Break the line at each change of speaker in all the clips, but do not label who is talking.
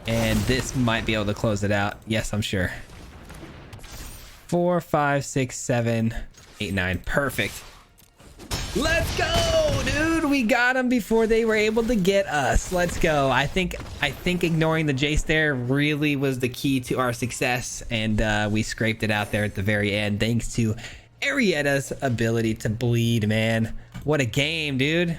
And this might be able to close it out. Yes, I'm sure. 4, 5, 6, 7, 8, 9. Perfect. Let's go, dude. We got them before they were able to get us. Let's go. I think ignoring the Jace there really was the key to our success, and we scraped it out there at the very end thanks to Arietta's ability to bleed, man. What a game, dude.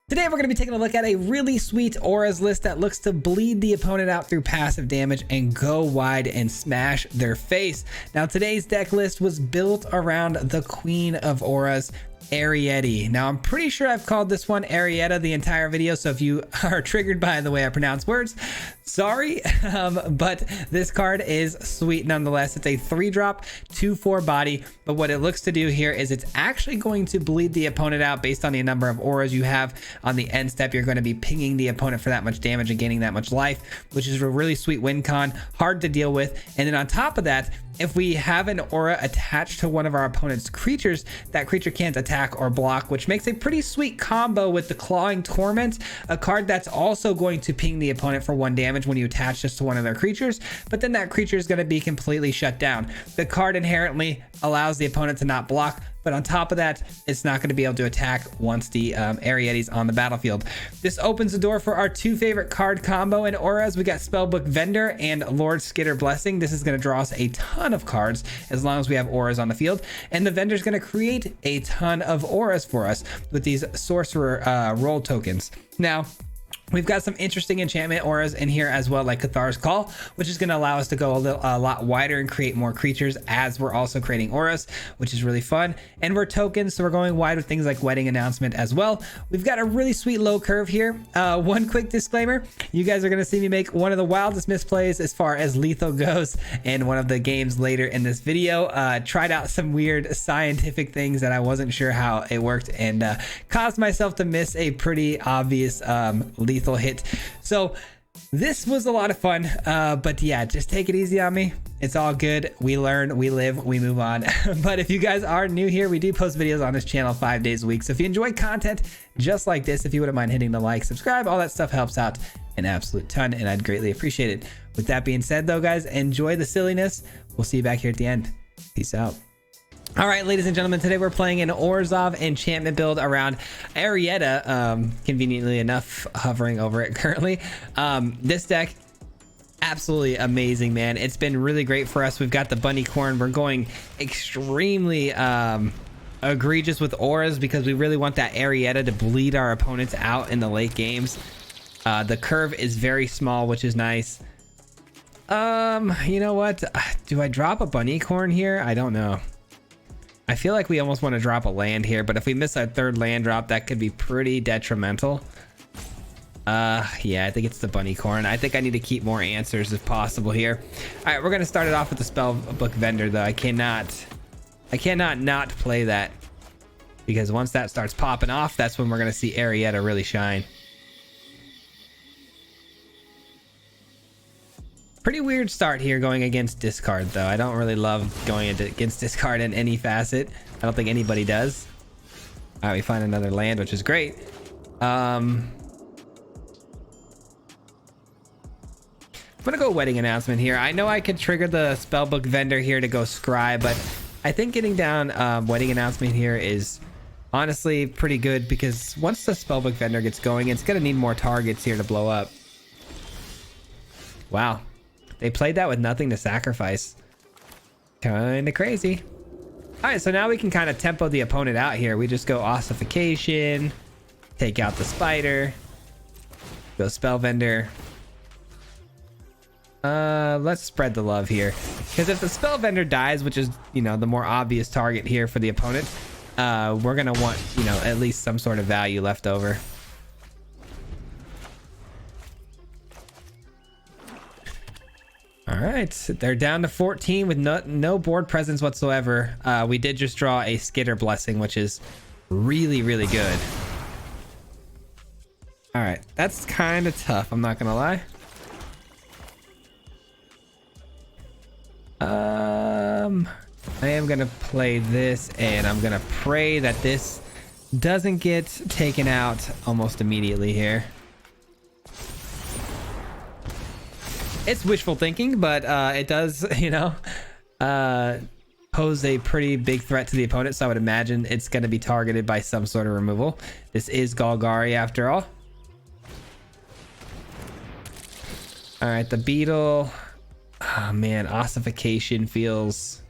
Today we're going to be taking a look at a really sweet auras list that looks to bleed the opponent out through passive damage and go wide and smash their face. Now today's deck list was built around the Queen of Auras, Ariete. Now I'm pretty sure I've called this one Arietta the entire video, so if you are triggered by the way I pronounce words, sorry. But this card is sweet nonetheless. It's a 3-drop 2/4 body, but what it looks to do here is it's actually going to bleed the opponent out based on the number of auras you have on the end step. You're going to be pinging the opponent for that much damage and gaining that much life, which is a really sweet win con, hard to deal with. And then on top of that, if we have an aura attached to one of our opponent's creatures, that creature can't attack or block, which makes a pretty sweet combo with the Clawing Torment, a card that's also going to ping the opponent for 1 damage when you attach this to one of their creatures, but then that creature is going to be completely shut down. The card inherently allows the opponent to not block, but on top of that, it's not going to be able to attack once the Ariete's on the battlefield. This opens the door for our 2 favorite card combo in auras. We got Spellbook Vendor and Lord Skitter Blessing. This is going to draw us a ton of cards as long as we have auras on the field, and the Vendor's going to create a ton of auras for us with these Sorcerer roll tokens. Now, we've got some interesting enchantment auras in here as well, like Cathar's Call, which is going to allow us to go a lot wider and create more creatures as we're also creating auras, which is really fun. And we're tokens, so we're going wide with things like Wedding Announcement as well. We've got a really sweet low curve here. One quick disclaimer, you guys are going to see me make one of the wildest misplays as far as lethal goes in one of the games later in this video. Tried out some weird scientific things that I wasn't sure how it worked, and caused myself to miss a pretty obvious lethal hit. So this was a lot of fun, but yeah, just take it easy on me. It's all good. We learn, we live, we move on. But if you guys are new here, we do post videos on this channel 5 days a week, so if you enjoy content just like this, if you wouldn't mind hitting the like, subscribe, all that stuff helps out an absolute ton, and I'd greatly appreciate it. With that being said though, guys, enjoy the silliness. We'll see you back here at the end. Peace out. All right, ladies and gentlemen, today we're playing an Orzov enchantment build around Arietta, conveniently enough, hovering over it currently. This deck, absolutely amazing, man. It's been really great for us. We've got the Bunny Corn. We're going extremely egregious with auras because we really want that Arietta to bleed our opponents out in the late games. The curve is very small, which is nice. You know what? Do I drop a Bunny Corn here? I don't know. I feel like we almost want to drop a land here, but if we miss our 3rd land drop, that could be pretty detrimental. Yeah, I think it's the Bunny Corn. I think I need to keep more answers if possible here. All right, we're going to start it off with the Spellbook Vendor, though. I cannot not play that, because once that starts popping off, that's when we're going to see Arietta really shine. Pretty weird start here going against discard, though. I don't really love going against discard in any facet. I don't think anybody does. All right, we find another land, which is great. I'm gonna go Wedding Announcement here. I know I could trigger the Spellbook Vendor here to go Scry, but I think getting down Wedding Announcement here is honestly pretty good, because once the Spellbook Vendor gets going, it's gonna need more targets here to blow up. Wow. They played that with nothing to sacrifice. Kind of crazy. All right, so now we can kind of tempo the opponent out here. We just go Ossification, take out the Spider, go Spell Vendor. Let's spread the love here, because if the Spell Vendor dies, which is, you know, the more obvious target here for the opponent, we're gonna want, you know, at least some sort of value left over. All right, they're down to 14 with no board presence whatsoever. We did just draw a Skitter Blessing, which is really, really good. All right, that's kind of tough, I'm not gonna lie. I am gonna play this, and I'm gonna pray that this doesn't get taken out almost immediately here. It's wishful thinking, but it does, you know, pose a pretty big threat to the opponent, so I would imagine it's going to be targeted by some sort of removal. This is Golgari after all. All right, the beetle. Oh man, ossification feels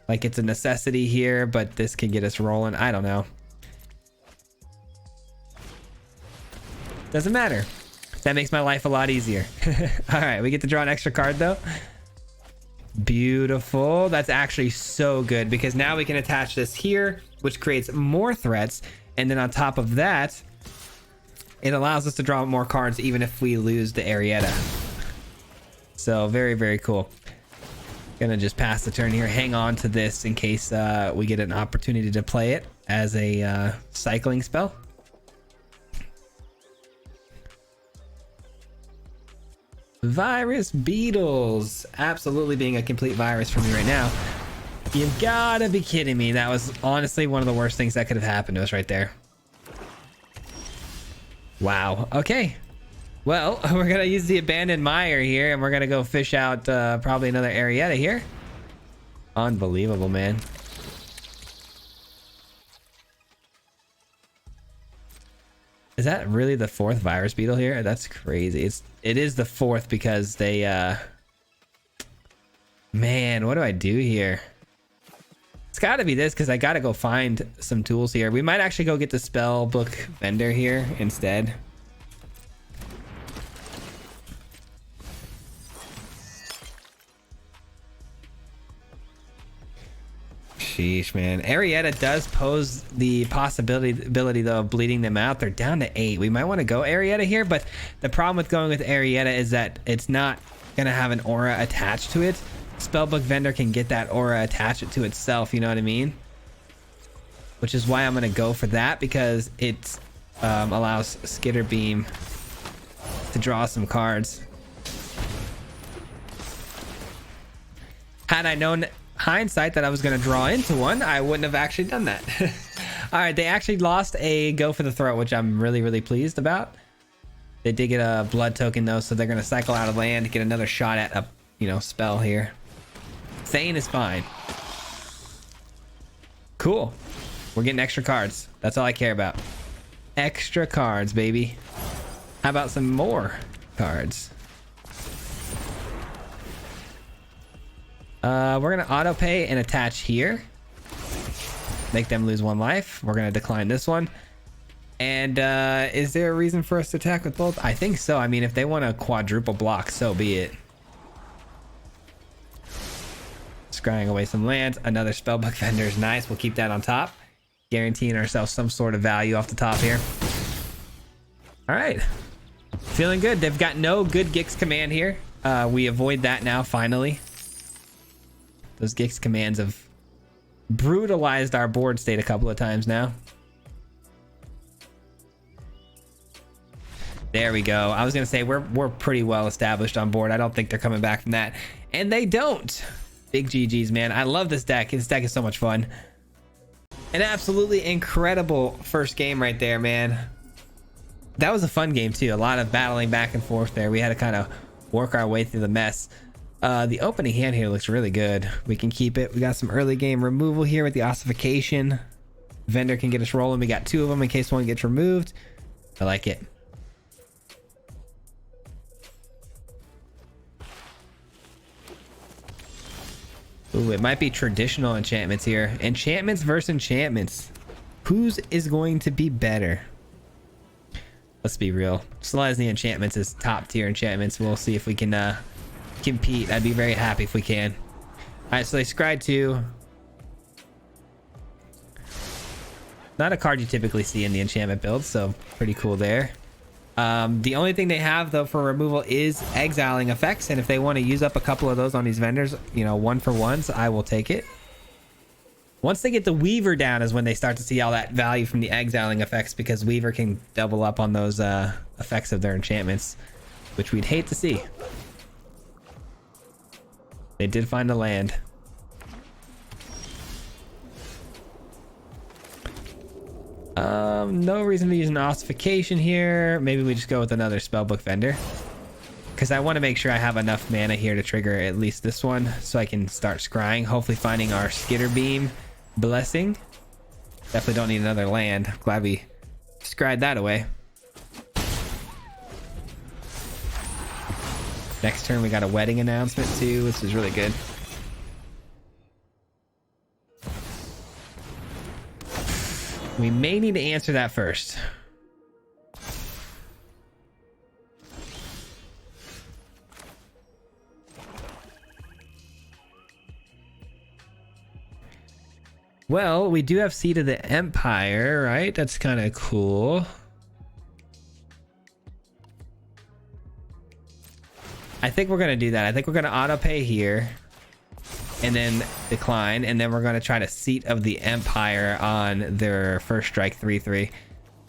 like it's a necessity here, but this can get us rolling. I don't know. Doesn't matter. That makes my life a lot easier. All right, we get to draw an extra card though. Beautiful. That's actually so good because now we can attach this here, which creates more threats. And then on top of that, it allows us to draw more cards even if we lose the Arietta. So very, very cool. Gonna just pass the turn here. Hang on to this in case we get an opportunity to play it as a cycling spell. Virus beetles. Absolutely being a complete virus for me right now. You've gotta be kidding me. That was honestly one of the worst things that could have happened to us right there. Wow. Okay. Well, we're gonna use the abandoned mire here and we're gonna go fish out probably another Arietta here. Unbelievable, man. Is that really the fourth virus beetle here? That's crazy. It is the fourth because they man, what do I do here? It's got to be this because I got to go find some tools here. We might actually go get the spell book vendor here instead. Sheesh, man. Arietta does pose the ability though of bleeding them out. They're down to 8. We might want to go Arietta here, but the problem with going with Arietta is that it's not gonna have an aura attached to it. Spellbook vendor can get that aura, attach it to itself, you know what I mean? Which is why I'm gonna go for that, because it allows Skitter Beam to draw some cards. Had I known hindsight that I was going to draw into one, I wouldn't have actually done that. All right, they actually lost a go for the throat, which I'm really, really pleased about. They did get a blood token though, so they're going to cycle out of land to get another shot at a, you know, spell here. Thane is fine. Cool. We're getting extra cards. That's all I care about. Extra cards, baby. How about some more cards? We're gonna auto pay and attach here. Make them lose 1 life. We're gonna decline this one. And is there a reason for us to attack with both? I think so. I mean, if they want to quadruple block, so be it. Scrying away some lands. Another spellbook vendor is nice. We'll keep that on top. Guaranteeing ourselves some sort of value off the top here. All right. Feeling good. They've got no good Gix command here. We avoid that now, finally. Those Gix commands have brutalized our board state a couple of times now. There we go. I was gonna say we're pretty well established on board. I don't think they're coming back from that, and they don't. Big GGs, man. I love this deck. This deck is so much fun. An absolutely incredible first game right there, man. That was a fun game too. A lot of battling back and forth there. We had to kind of work our way through the mess. The opening hand here looks really good. We can keep it. We got some early game removal here with the ossification. Vendor can get us rolling. We got 2 of them in case one gets removed. I like it. Ooh, it might be traditional enchantments here. Enchantments versus enchantments. Whose is going to be better? Let's be real. Selesnya enchantments is top tier enchantments. We'll see if we can compete. I'd be very happy if we can. All right, so they scryed 2. Not a card you typically see in the enchantment build, so pretty cool there. The only thing they have though for removal is exiling effects, and if they want to use up a couple of those on these vendors, you know, 1-for-1s, I will take it. Once they get the Weaver down is when they start to see all that value from the exiling effects, because Weaver can double up on those effects of their enchantments, which we'd hate to see. They did find a land. No reason to use an ossification here. Maybe we just go with another spellbook vendor, because I want to make sure I have enough mana here to trigger at least this one so I can start scrying, hopefully finding our Skitter Beam blessing. Definitely don't need another land. Glad we scryed that away. Next turn we got a wedding announcement too, which is really good. We may need to answer that first. Well, we do have Seed of the Empire, right? That's kind of cool. I think we're going to do that. I think we're going to auto pay here and then decline, and then we're going to try to Seat of the Empire on their first strike 3/3.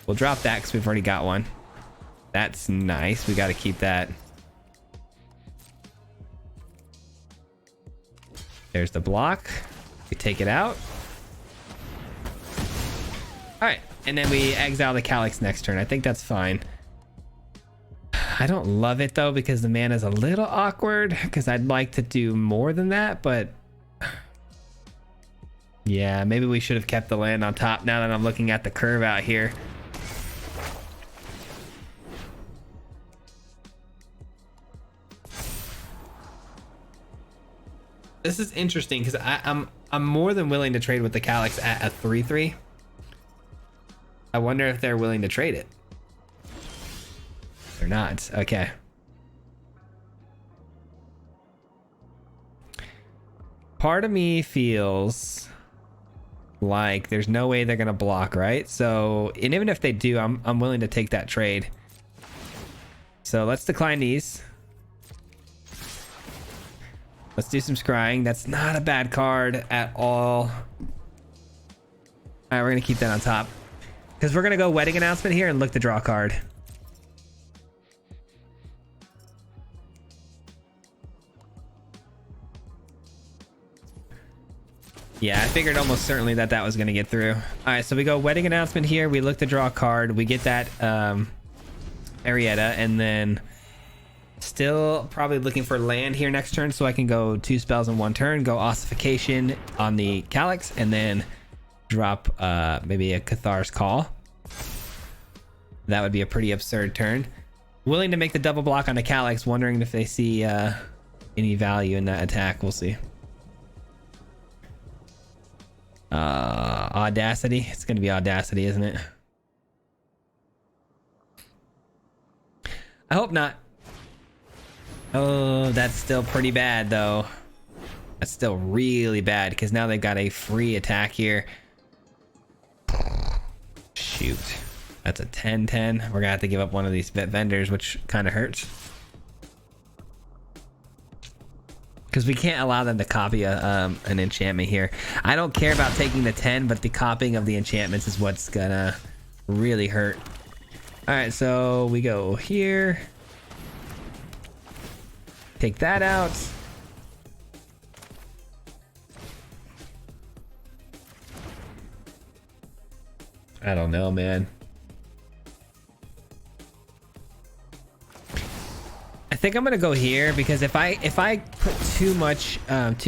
We'll drop that because we've already got one. That's nice. We got to keep that. There's the block. We take it out. All right, and then we exile the Calyx next turn. I think that's fine. I don't love it though, because the mana is a little awkward, because I'd like to do more than that, but yeah, maybe we should have kept the land on top now that I'm looking at the curve out here. This is interesting because I'm more than willing to trade with the Calyx at a 3/3. I wonder if they're willing to trade it. They're not. Okay. Part of me feels like there's no way they're gonna block, right? So, and even if they do, I'm willing to take that trade. So let's decline these. Let's do some scrying. That's not a bad card at all. All right, we're gonna keep that on top because we're gonna go wedding announcement here and look to draw a card. Yeah, I figured almost certainly that that was going to get through. All right, so we go wedding announcement here. We look to draw a card. We get that Arietta, and then still probably looking for land here next turn, so I can go 2 spells in 1 turn, go ossification on the Calyx, and then drop maybe a Cathar's Call. That would be a pretty absurd turn. Willing to make the double block on the Calyx, wondering if they see any value in that attack. We'll see. Audacity. It's gonna be Audacity, isn't it? I hope not. Oh, that's still pretty bad though. That's still really bad because now they've got a free attack here. Shoot, that's a 10/10. We're gonna have to give up one of these vendors, which kind of hurts. Because we can't allow them to copy an enchantment here. I don't care about taking the 10, but the copying of the enchantments is what's gonna really hurt. All right, so we go here. Take that out. I don't know, man. I think I'm gonna go here because if I put too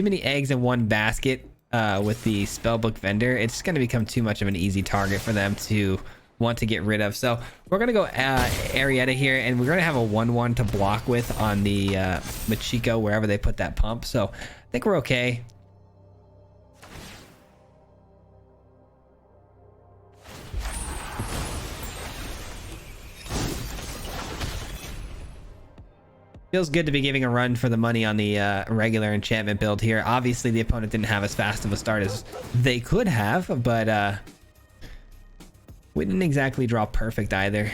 many eggs in one basket with the spellbook vendor, it's gonna become too much of an easy target for them to want to get rid of. So we're gonna go Arietta here, and we're gonna have a 1/1 to block with on the Machiko wherever they put that pump. So I think we're okay. Feels good to be giving a run for the money on the regular enchantment build here. Obviously, the opponent didn't have as fast of a start as they could have, but we didn't exactly draw perfect either.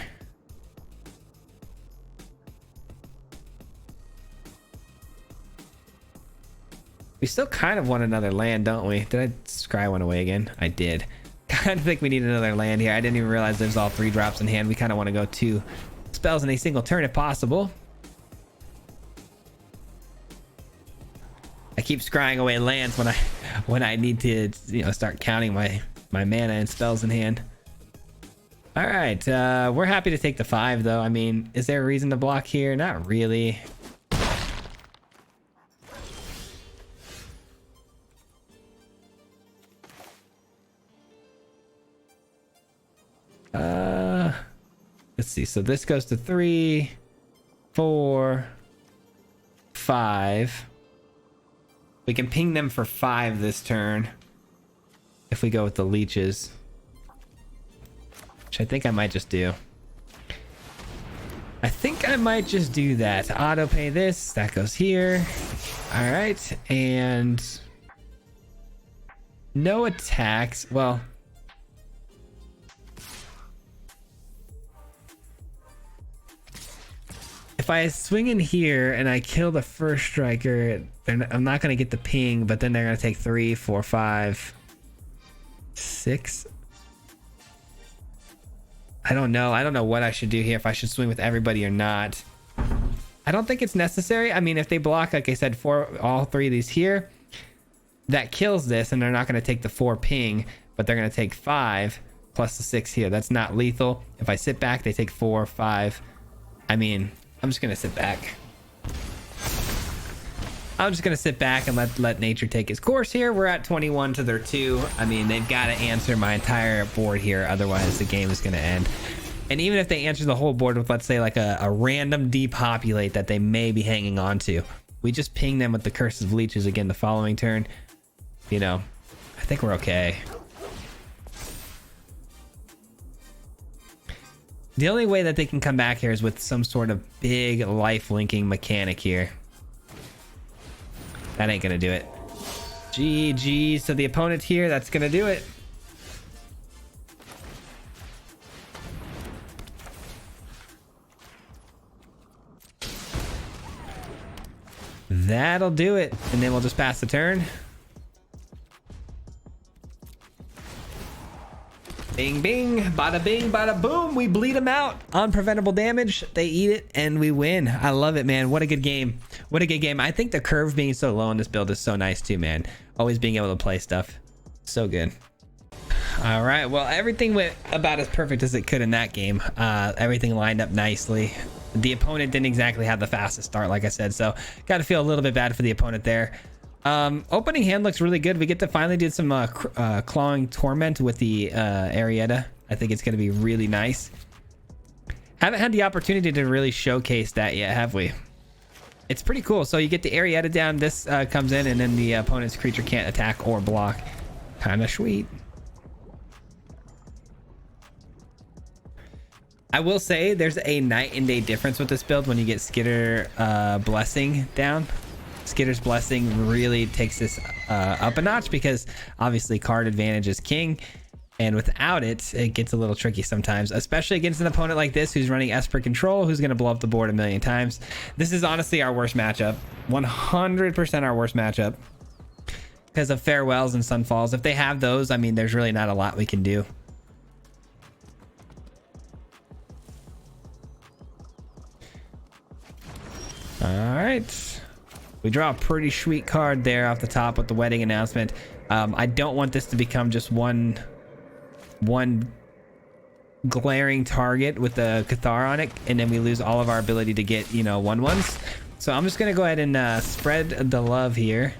We still kind of want another land, don't we? Did I scry one away again? I did. Kind of think we need another land here. I didn't even realize there's all 3 drops in hand. We kind of want to go 2 spells in a single turn if possible. I keep scrying away lands when I need to, you know, start counting my mana and spells in hand. All right, we're happy to take the 5 though. I mean, is there a reason to block here? Not really. Let's see. So this goes to 3, 4, 5. We can ping them for 5 this turn if we go with the leeches, which I think I might just do. I think I might just do that. Auto pay this. That goes here. All right, and no attacks. Well, if I swing in here and I kill the first striker, then I'm not going to get the ping, but then they're going to take 3, 4, 5, 6. I don't know. I don't know what I should do here, if I should swing with everybody or not. I don't think it's necessary. I mean, if they block, like I said, all 3 of these here, that kills this, and they're not going to take the 4 ping, but they're going to take 5 plus the 6 here. That's not lethal. If I sit back, they take 4, 5. I mean, I'm just going to sit back. I'm just going to sit back and let nature take its course here. We're at 21 to their 2. I mean, they've got to answer my entire board here. Otherwise, the game is going to end. And even if they answer the whole board with, let's say, like a random depopulate that they may be hanging on to, we just ping them with the Curses of Leeches again the following turn. You know, I think we're okay. The only way that they can come back here is with some sort of big life linking mechanic here. That ain't gonna do it. GG. So the opponent here, that's gonna do it. That'll do it. And then we'll just pass the turn. Bing, bing, bada bing, bada boom. We bleed them out. Unpreventable damage. They eat it and we win. I love it, man. What a good game. What a good game. I think the curve being so low in this build is so nice too, man. Always being able to play stuff. So good. All right. Well, everything went about as perfect as it could in that game. Everything lined up nicely. The opponent didn't exactly have the fastest start, like I said. So got to feel a little bit bad for the opponent there. Opening hand looks really good. We get to finally do some clawing torment with the Arietta. I think it's going to be really nice. Haven't had the opportunity to really showcase that yet, have we? It's pretty cool. So you get the Arietta down, this comes in, and then the opponent's creature can't attack or block. Kind of sweet. I will say there's a night and day difference with this build when you get Skitter Blessing down. Skitter's Blessing really takes this up a notch, because obviously card advantage is king, and without it, it gets a little tricky sometimes, especially against an opponent like this who's running Esper Control, who's going to blow up the board a million times. This is honestly our worst matchup. 100% our worst matchup because of Farewells and Sunfalls. If they have those, I mean, there's really not a lot we can do. All right. We draw a pretty sweet card there off the top with the wedding announcement. I don't want this to become just one glaring target with the Cathar on it, and then we lose all of our ability to get, you know, 1/1s. So I'm just gonna go ahead and spread the love here.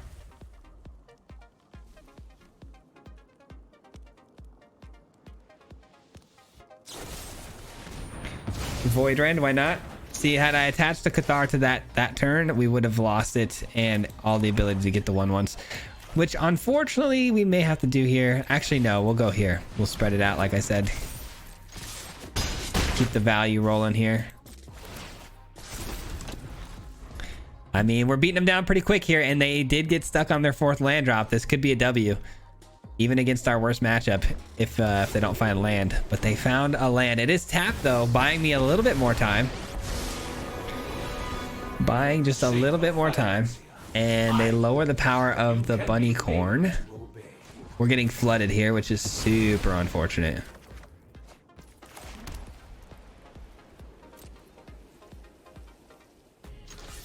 Void Rend, why not? See, had I attached the Cathar to that turn, we would have lost it and all the ability to get the 1/1s, which unfortunately we may have to do here. Actually, no, we'll go here. We'll spread it out, like I said. Keep the value rolling here. I mean, we're beating them down pretty quick here, and they did get stuck on their 4th land drop. This could be a W, even against our worst matchup, if they don't find land. But they found a land. It is tapped, though, buying me a little bit more time. Buying just a little bit more time, and they lower the power of the bunny corn. We're getting flooded here, which is super unfortunate.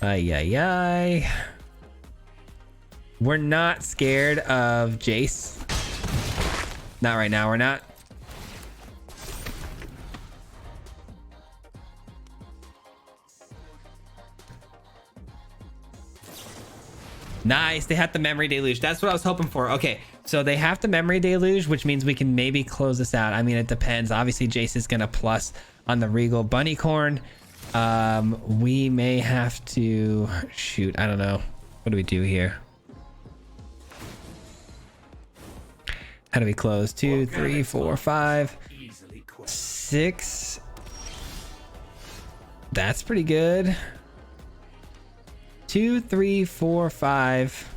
Ay, ay, ay. We're not scared of Jace. Not right now, we're not. Nice. They have the memory deluge. That's what I was hoping for. Okay, so they have the memory deluge, which means we can maybe close this out. I mean, it depends. Obviously, Jace is gonna plus on the Regal Bunnycorn. We may have to shoot. I don't know. What do we do here? How do we close? 2, 3, 4, 5, 6. That's pretty good. 2, 3, 4, 5.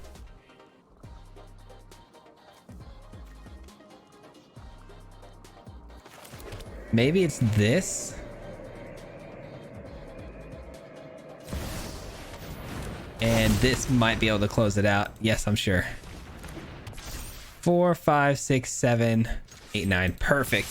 Maybe it's this. And this might be able to close it out. Yes, I'm sure. 4, 5, 6, 7, 8, 9. Perfect.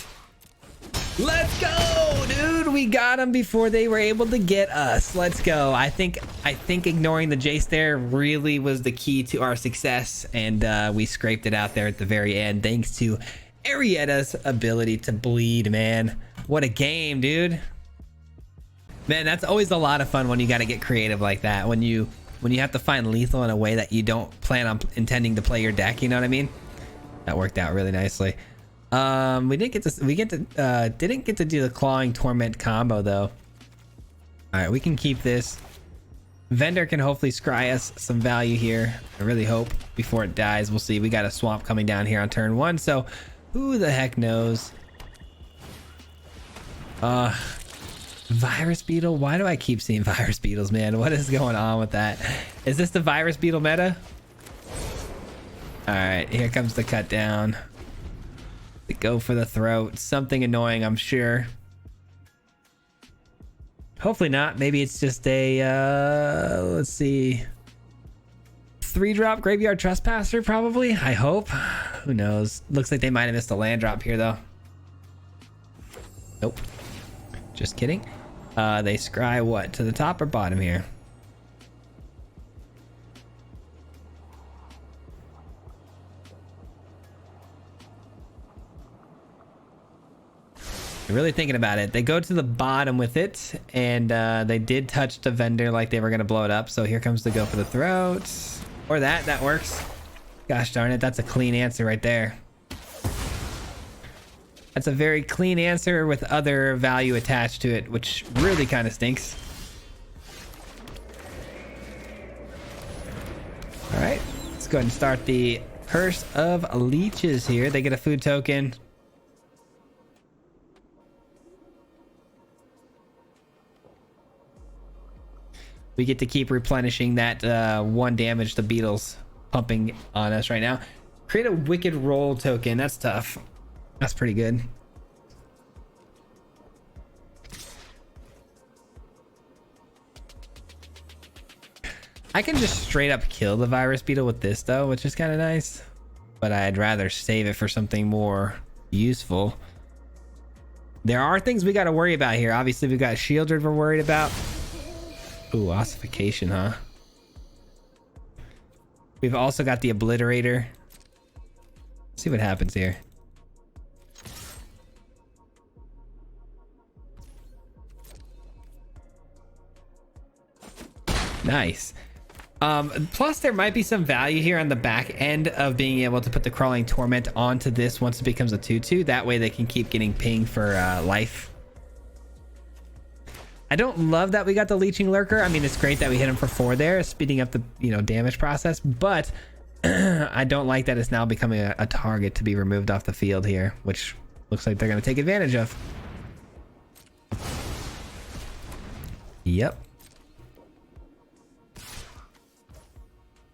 Let's go, dude. We got them before they were able to get us. Let's go. I think ignoring the Jace there really was the key to our success, and we scraped it out there at the very end thanks to Arietta's ability to bleed, man. What a game, dude. Man, that's always a lot of fun when you got to get creative like that. When you have to find lethal in a way that you don't plan on intending to play your deck, you know what I mean? That worked out really nicely. We didn't get to do the Clawing Torment combo though. All right, we can keep this. Vendor can hopefully scry us some value here. I really hope before it dies. We'll see. We got a swamp coming down here on turn 1, so who the heck knows? Virus Beetle? Why do I keep seeing Virus Beetles, man? What is going on with that? Is this the Virus Beetle meta? All right, here comes the cut down. The go for the throat. Something annoying, I'm sure. Hopefully not. Maybe it's just a, let's see. 3-drop Graveyard Trespasser, probably. I hope. Who knows? Looks like they might have missed a land drop here, though. Nope. Just kidding. They scry what? To the top or bottom here? Really thinking about it. They go to the bottom with it, and they did touch the vendor like they were going to blow it up. So here comes the go for the throat. Or that works. Gosh darn it, that's a clean answer right there. That's a very clean answer with other value attached to it, which really kind of stinks. All right, let's go ahead and start the Curse of Leeches here. They get a food token. We get to keep replenishing that 1 damage the beetle's pumping on us right now. Create a Wicked Roll token. That's tough. That's pretty good. I can just straight up kill the Virus Beetle with this though, which is kind of nice. But I'd rather save it for something more useful. There are things we got to worry about here. Obviously, we've got Shieldred we're worried about. Ooh, ossification, huh? We've also got the Obliterator. Let's see what happens here. Nice. Plus, there might be some value here on the back end of being able to put the Crawling Torment onto this once it becomes a 2/2. That way they can keep getting ping for life. I don't love that we got the Leeching Lurker. I mean, it's great that we hit him for 4 there, speeding up the damage process, but I don't like that it's now becoming a target to be removed off the field here, which looks like they're going to take advantage of. Yep.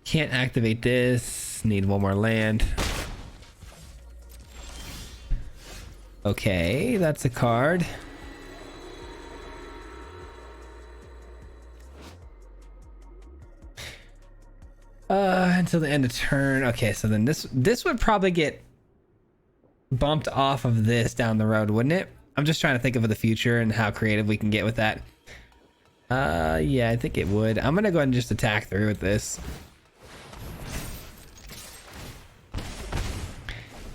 Can't activate this. Need 1 more land. Okay, that's a card. Until the end of turn. Okay, so then this would probably get bumped off of this down the road, wouldn't it? I'm just trying to think of the future and how creative we can get with that. Yeah, I think it would. I'm gonna go ahead and just attack through with this.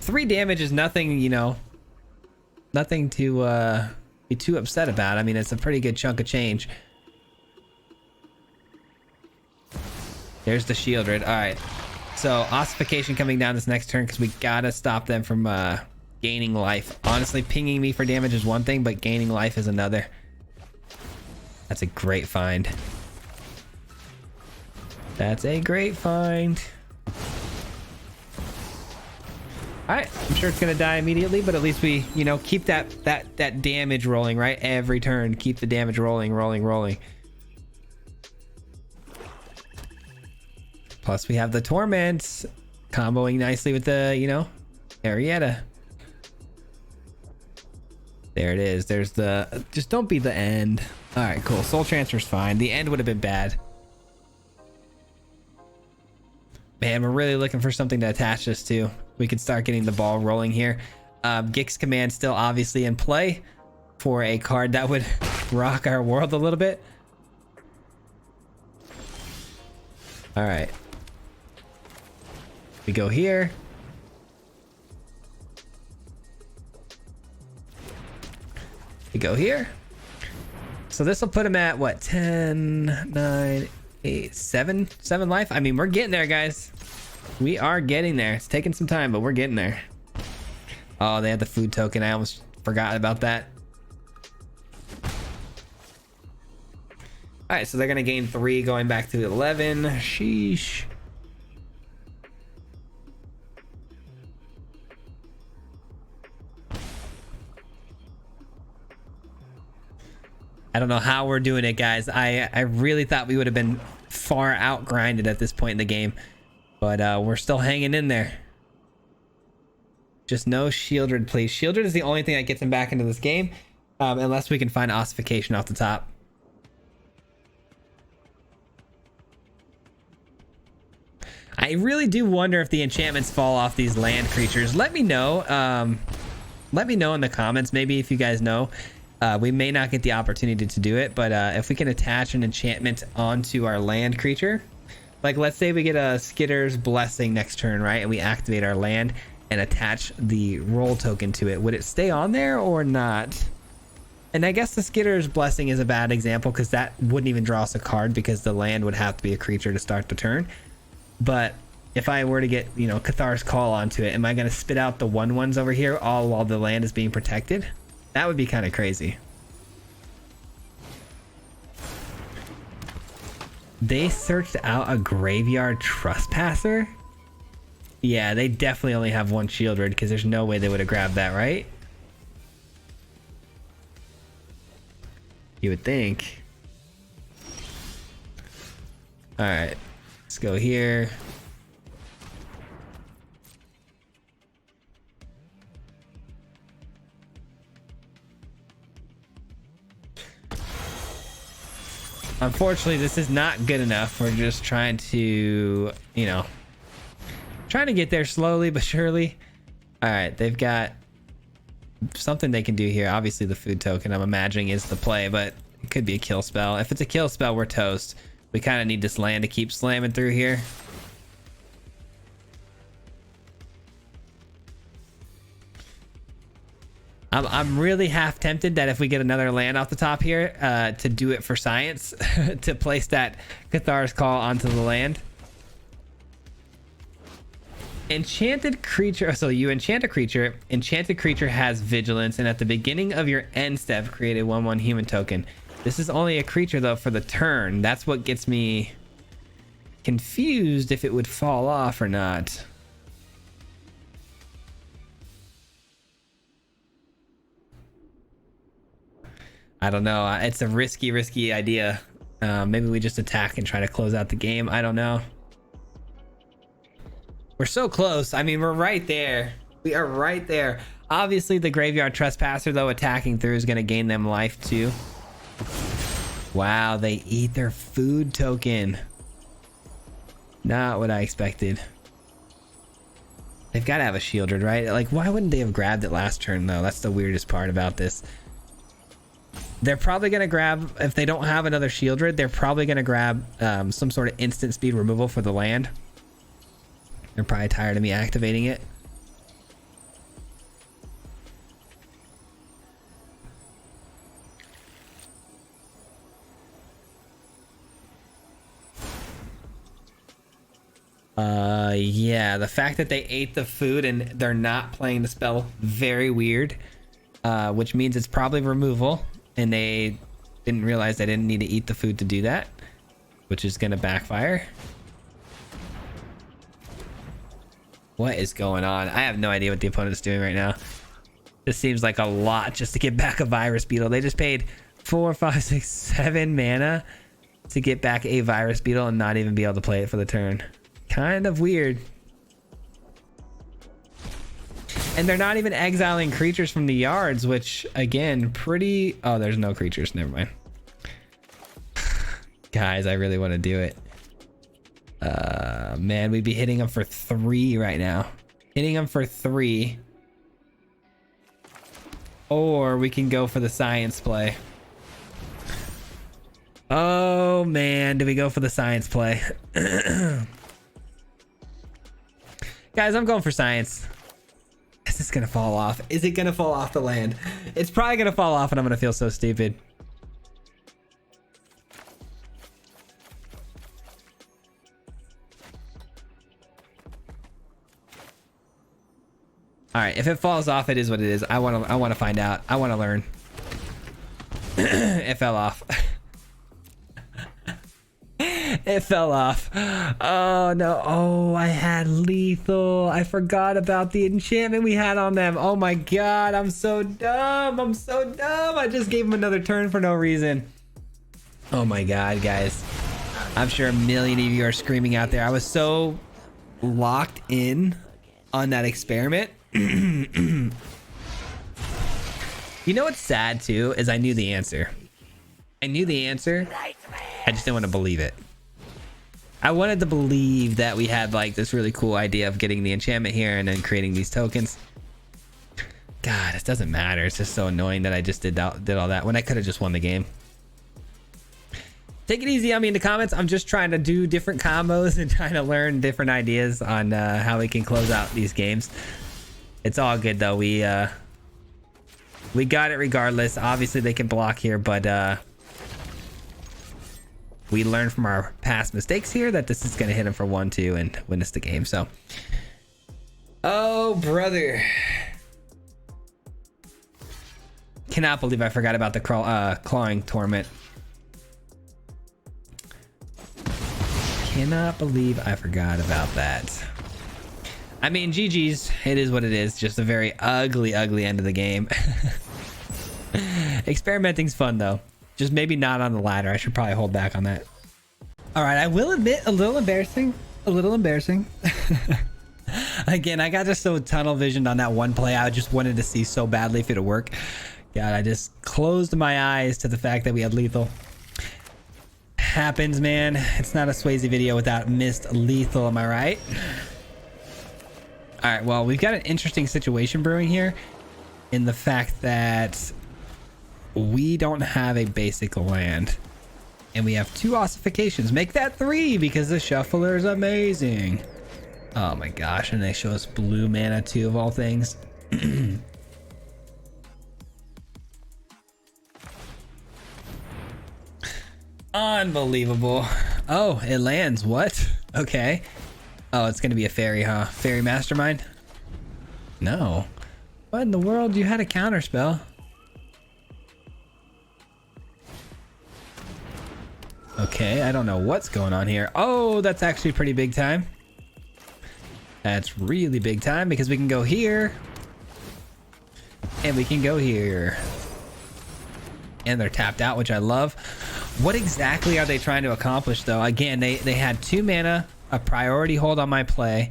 3 damage is nothing, nothing to be too upset about. I mean, it's a pretty good chunk of change. There's the Shieldred. All right. So ossification coming down this next turn because we gotta stop them from gaining life. Honestly, pinging me for damage is one thing, but gaining life is another. That's a great find. That's a great find. All right, I'm sure it's gonna die immediately, but at least we, you know, keep that damage rolling, right? Every turn, keep the damage rolling. Plus, we have the torments comboing nicely with the, you know, Arietta. There it is. There's the. Just don't be the end. All right, cool. Soul transfer's fine. The end would have been bad. Man, we're really looking for something to attach this to. We could start getting the ball rolling here. Gix command still obviously in play for a card that would rock our world a little bit. All right. We go here. We go here. So this will put him at what? 10, 9, 8, 7 life. I mean, we're getting there, guys. We are getting there. It's taking some time, but we're getting there. Oh, they had the food token. I almost forgot about that. All right, so they're gonna gain 3 going back to 11. Sheesh. I don't know how we're doing it, guys. I really thought we would have been far out grinded at this point in the game, but we're still hanging in there. Just no Shieldred, please. Shieldred is the only thing that gets him back into this game, unless we can find ossification off the top. I really do wonder if the enchantments fall off these land creatures. Let me know. Let me know in the comments, maybe, if you guys know. We may not get the opportunity to do it, but if we can attach an enchantment onto our land creature, like let's say we get a Skitter's Blessing next turn, right? And we activate our land and attach the roll token to it. Would it stay on there or not? And I guess the Skitter's Blessing is a bad example because that wouldn't even draw us a card because the land would have to be a creature to start the turn. But if I were to get, you know, Cathar's Call onto it, am I going to spit out the 1/1s over here all while the land is being protected? That would be kind of crazy. They searched out a Graveyard Trespasser? Yeah, they definitely only have 1 Shieldred because there's no way they would have grabbed that, right? You would think. All right, let's go here. Unfortunately, this is not good enough. We're just trying to, you know, trying to get there slowly but surely. All right, they've got something they can do here. Obviously, the food token, I'm imagining, is the play, but it could be a kill spell. If it's a kill spell, we're toast. We kind of need this land to keep slamming through here. I'm really half tempted that if we get another land off the top here, to do it for science, to place that Cathar's Call onto the land. Enchanted creature. So you enchant a creature. Enchanted creature has vigilance, and at the beginning of your end step, create a 1/1 human token. This is only a creature though for the turn. That's what gets me confused if it would fall off or not. I don't know. It's a risky idea. Maybe we just attack and try to close out the game. I don't know. We're so close. I mean, we're right there. We are right there. Obviously, the Graveyard Trespasser, though, attacking through is going to gain them life, too. Wow, they eat their food token. Not what I expected. They've got to have a Shieldred, right? Like, why wouldn't they have grabbed it last turn, though? That's the weirdest part about this. They're probably going to grab, if they don't have another Shieldred, they're probably going to grab some sort of instant speed removal for the land. They're probably tired of me activating it. Yeah, the fact that they ate the food and they're not playing the spell, very weird. Which means it's probably removal, and they didn't realize they didn't need to eat the food to do that, which is gonna backfire. What is going on? I have no idea what the opponent's doing right now. This seems like a lot just to get back a virus beetle. They just paid 4, 5, 6, 7 mana to get back a virus beetle and not even be able to play it for the turn. Kind of weird. And they're not even exiling creatures from the yards, which again, pretty... Oh, there's no creatures. Never mind. Guys, I really want to do it. Man, we'd be hitting them for 3 right now. Hitting them for 3. Or we can go for the science play. Oh, man. Do we go for the science play? Guys, I'm going for science. Is this gonna fall off? Is it gonna fall off the land? It's probably gonna fall off and I'm gonna feel so stupid. All right, if it falls off, it is what it is. I want to find out. I want to learn. It fell off. It fell off. Oh no. Oh, I had lethal. I forgot about the enchantment we had on them. Oh my god, I'm so dumb. I'm so dumb. I just gave him another turn for no reason. Oh my god, guys. I'm sure a million of you are screaming out there. I was so locked in on that experiment. You know what's sad too is I knew the answer. I knew the answer. I just didn't want to believe it. I wanted to believe that we had like this really cool idea of getting the enchantment here and then creating these tokens. God, it doesn't matter. It's just so annoying that I just did all that when I could have just won the game. Take it easy on me in the comments. I'm just trying to do different combos and trying to learn different ideas on how we can close out these games. It's all good though. We got it regardless. Obviously they can block here, but we learned from our past mistakes here that this is going to hit him for 1-2 and win us the game. So, oh brother, cannot believe I forgot about the clawing torment. Cannot believe I forgot about that. I mean, GG's. It is what it is. Just a very ugly end of the game. Experimenting's fun though. Just maybe not on the ladder. I should probably hold back on that. All right, I will admit a little embarrassing. A little embarrassing. Again, I got just so tunnel visioned on that one play. I just wanted to see so badly if it'll work. God, I just closed my eyes to the fact that we had lethal. Happens, man. It's not a Swayze video without missed lethal, am I right? All right, well, we've got an interesting situation brewing here in the fact that we don't have a basic land and we have 2 ossifications. Make that 3 because the shuffler is amazing. Oh my gosh, and they show us blue mana too, of all things. Unbelievable. Oh, it lands. What? Okay. Oh, it's gonna be a fairy, huh? Fairy mastermind? No. What in the world? You had a counter spell. Okay, I don't know what's going on here. Oh, that's actually pretty big time. That's really big time because we can go here. And we can go here. And they're tapped out, which I love. What exactly are they trying to accomplish though? Again, they had 2 mana, a priority hold on my play.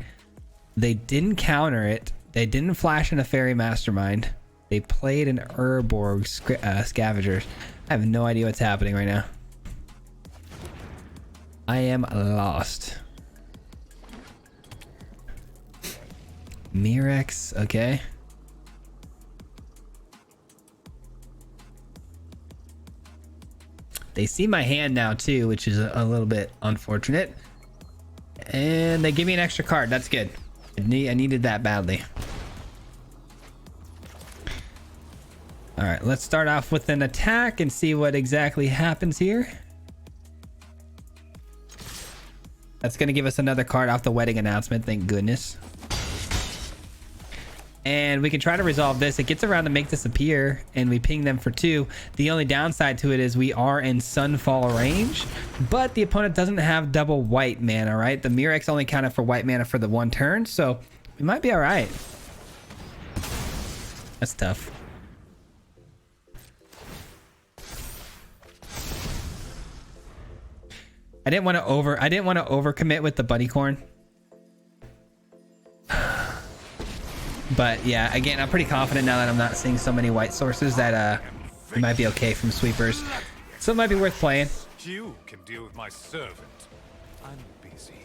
They didn't counter it. They didn't flash in a fairy mastermind. They played an Urborg scavengers. I have no idea what's happening right now. I am lost. Mirex, okay. They see my hand now too, which is a little bit unfortunate. And they give me an extra card. That's good. I needed that badly. All right, let's start off with an attack and see what exactly happens here. That's going to give us another card off the wedding announcement. Thank goodness. And we can try to resolve this. It gets around to make this appear, and we ping them for 2. The only downside to it is we are in Sunfall range, but the opponent doesn't have double white mana, right? The Mirrex only counted for white mana for the 1 turn, so we might be all right. That's tough. I didn't want to overcommit with the bunny corn. But yeah, again, I'm pretty confident now that I'm not seeing so many white sources that we might be okay from sweepers. So it might be worth playing.
You can deal with my servant. I'm busy.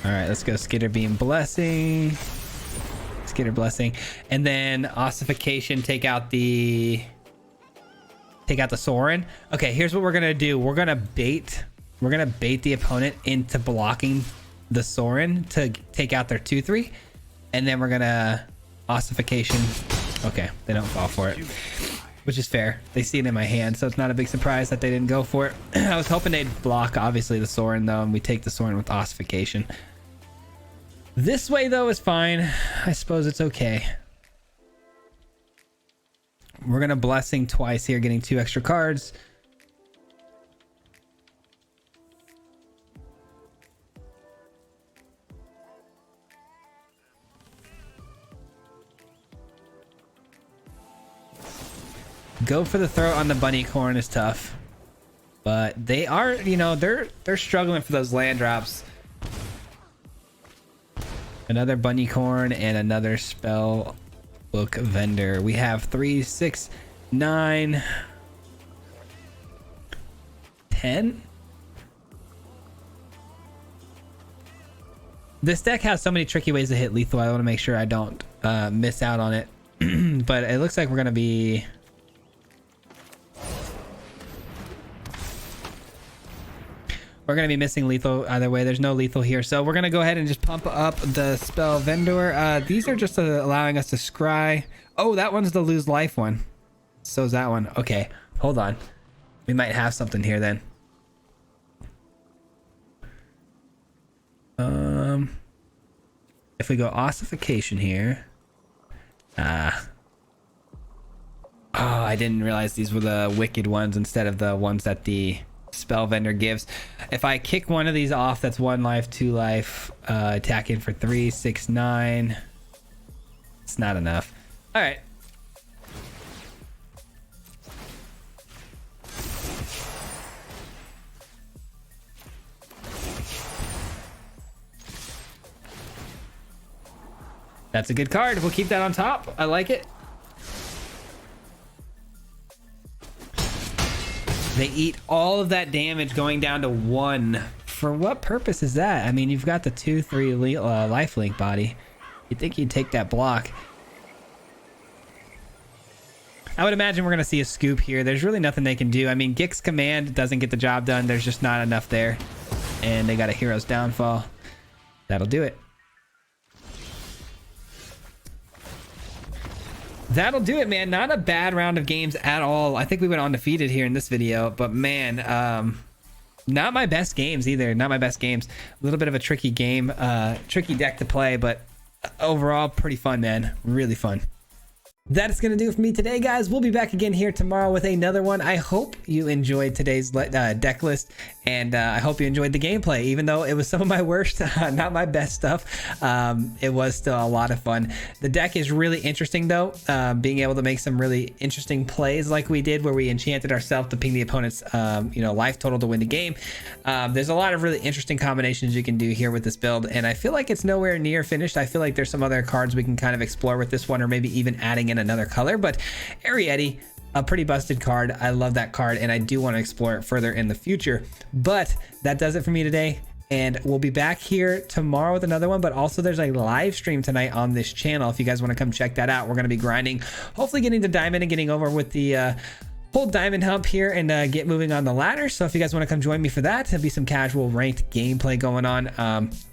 All right, let's go Skitter Beam Blessing. Skitter Blessing. And then Ossification, take out the Sorin. Okay, here's what we're gonna do. We're gonna bait the opponent into blocking the Sorin to take out their 2/3, and then we're gonna Ossification. Okay, they don't fall for it, which is fair. They see it in my hand, so it's not a big surprise that they didn't go for it. I was hoping they'd block, obviously, the Sorin though, and we take the Sorin with Ossification. This way though is fine. I suppose it's okay. We're gonna Blessing twice here, getting 2 extra cards. Go for the throw on the bunny corn is tough, but they are, you know, they're struggling for those land drops. Another bunny corn and another spell book vendor. We have 3, 6, 9, 10. This deck has so many tricky ways to hit lethal. I want to make sure I don't miss out on it. But it looks like we're gonna be missing lethal either way. There's no lethal here, so we're gonna go ahead and just pump up the spell vendor. These are just allowing us to scry. Oh, that one's the lose life one. So is that one. Okay, hold on, we might have something here then. If we go Ossification here. Oh, I didn't realize these were the wicked ones instead of the ones that the spell vendor gives. If I kick one of these off, that's 1 life, 2 life, attacking for 3, 6, 9. It's not enough. All right. That's a good card. We'll keep that on top. I like it. They eat all of that damage going down to 1. For what purpose is that? I mean, you've got the 2/3 lifelink body. You'd think you'd take that block. I would imagine we're going to see a scoop here. There's really nothing they can do. I mean, Gix Command doesn't get the job done. There's just not enough there. And they got a Hero's Downfall. That'll do it. That'll do it, man. Not a bad round of games at all. I think we went undefeated here in this video, but man, not my best games either. Not my best games. A little bit of a tricky game, tricky deck to play, but overall pretty fun, man. Really fun. That is going to do it for me today, guys. We'll be back again here tomorrow with another one. I hope you enjoyed today's deck list, and I hope you enjoyed the gameplay. Even though it was some of my worst, not my best stuff, it was still a lot of fun. The deck is really interesting, though. Being able to make some really interesting plays like we did, where we enchanted ourselves to ping the opponent's life total to win the game. There's a lot of really interesting combinations you can do here with this build, and I feel like it's nowhere near finished. I feel like there's some other cards we can kind of explore with this one, or maybe even adding in another color. But Ariete, a pretty busted card. I love that card, and I do want to explore it further in the future. But that does it for me today, and we'll be back here tomorrow with another one. But also there's a live stream tonight on this channel if you guys want to come check that out. We're going to be grinding, hopefully getting to diamond and getting over with the whole diamond hump here and get moving on the ladder. So if you guys want to come join me for that, there'll be some casual ranked gameplay going on.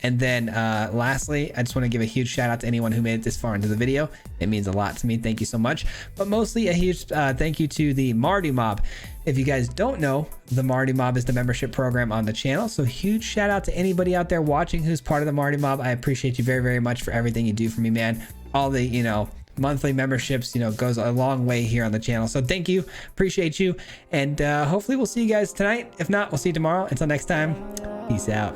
And then lastly, I just want to give a huge shout out to anyone who made it this far into the video. It means a lot to me. Thank you so much. But mostly a huge thank you to the Marty Mob. If you guys don't know, the Marty Mob is the membership program on the channel. So huge shout out to anybody out there watching who's part of the Marty Mob. I appreciate you very, very much for everything you do for me, man. All the, you know, monthly memberships, you know, goes a long way here on the channel. So thank you, appreciate you, and hopefully we'll see you guys tonight. If not, we'll see you tomorrow. Until next time, peace out.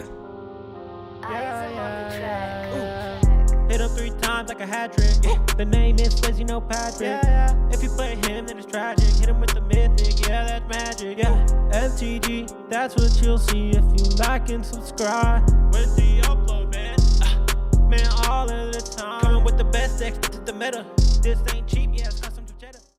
Hit him 3 times like a hat trick. The name is Swayze, you know Patrick. If you play him, then it's tragic. Hit him with the mythic, yeah, that's magic. MTG, that's what you'll see if you like and subscribe. Where's the upload, man? Man, all of the time. Coming with the best decks, this is the meta. This ain't cheap.